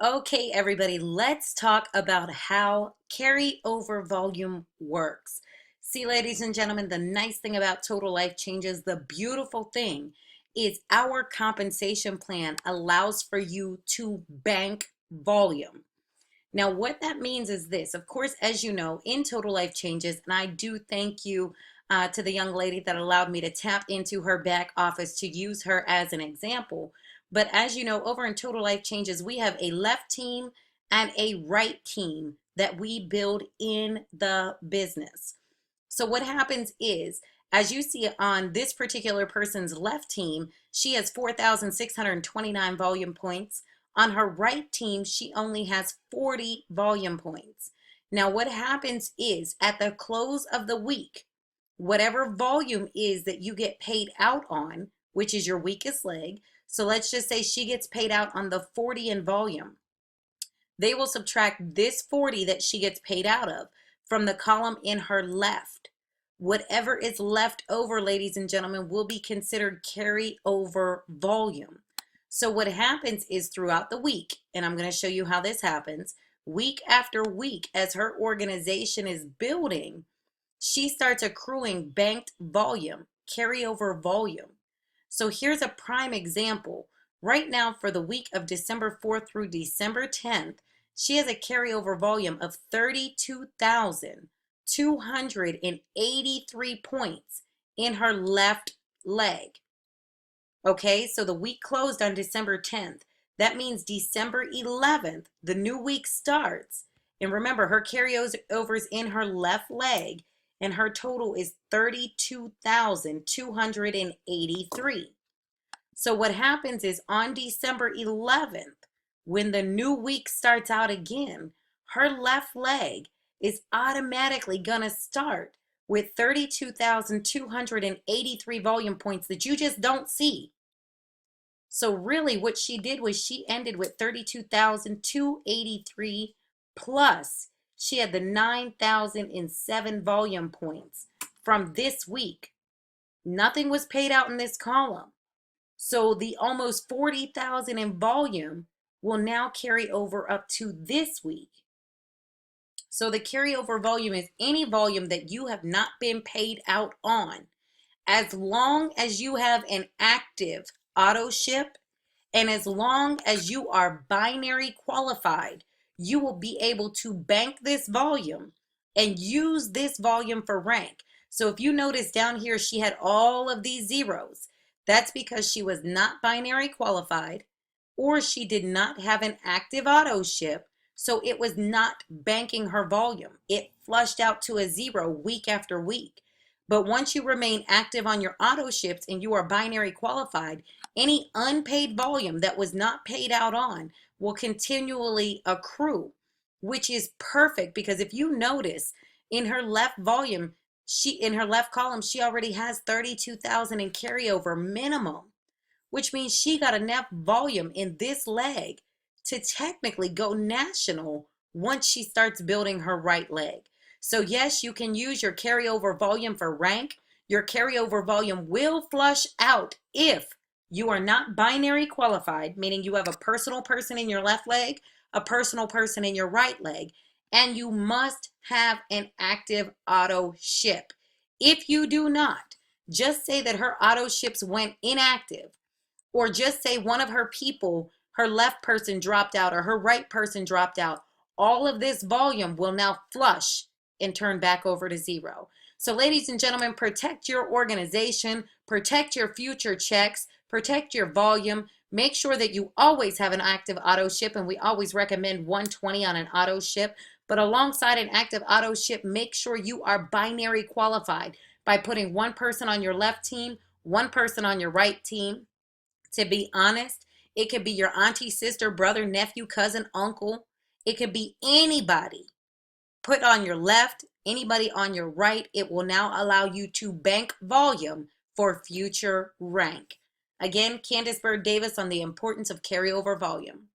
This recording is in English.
Okay, everybody, let's talk about how carryover volume works. See, ladies and gentlemen, the nice thing about Total Life Changes, the beautiful thing is our compensation plan allows for you to bank volume. Now, what that means is this. Of course, as you know, in Total Life Changes, and I do thank you to the young lady that allowed me to tap into her back office to use her as an example. But as you know, over in Total Life Changes, we have a left team and a right team that we build in the business. So what happens is, as you see on this particular person's left team, she has 4,629 volume points. On her right team, she only has 40 volume points. Now, what happens is at the close of the week, whatever volume is that you get paid out on, which is your weakest leg, so let's just say she gets paid out on the 40 in volume. They will subtract this 40 that she gets paid out of from the column in her left. Whatever is left over, ladies and gentlemen, will be considered carryover volume. So what happens is throughout the week, and I'm going to show you how this happens, week after week, as her organization is building, she starts accruing banked volume, carryover volume. So here's a prime example. Right now, for the week of December 4th through December 10th, she has a carryover volume of 32,283 points in her left leg. Okay, so the week closed on December 10th. That means December 11th, the new week starts. And remember, her carryovers in her left leg, and her total is 32,283. So what happens is on December 11th, when the new week starts out again, her left leg is automatically going to start with 32,283 volume points that you just don't see. So really what she did was she ended with 32,283 plus she had the 9,007 volume points from this week. Nothing was paid out in this column. So the almost 40,000 in volume will now carry over up to this week. So the carryover volume is any volume that you have not been paid out on. As long as you have an active auto ship and as long as you are binary qualified, you will be able to bank this volume and use this volume for rank. So if you notice down here, she had all of these zeros. That's because she was not binary qualified or she did not have an active auto ship. So it was not banking her volume. It flushed out to a zero week after week. But once you remain active on your auto ships and you are binary qualified, any unpaid volume that was not paid out on will continually accrue, which is perfect because if you notice in her left volume, in her left column, she already has 32,000 in carryover minimum, which means she got enough volume in this leg to technically go national once she starts building her right leg. So yes, you can use your carryover volume for rank. Your carryover volume will flush out if you are not binary qualified, meaning you have a personal person in your left leg, a personal person in your right leg, and you must have an active auto ship. If you do not, just say that her auto ships went inactive, or just say one of her people, her left person dropped out or her right person dropped out. All of this volume will now flush and turn back over to zero. So ladies and gentlemen, protect your organization, protect your future checks, protect your volume. Make sure that you always have an active auto ship, and we always recommend 120 on an auto ship. But alongside an active auto ship, make sure you are binary qualified by putting one person on your left team, one person on your right team. To be honest, it could be your auntie, sister, brother, nephew, cousin, uncle. It could be anybody. Put on your left, anybody on your right. It will now allow you to bank volume for future rank. Again, Candace Byrd Davis on the importance of carryover volume.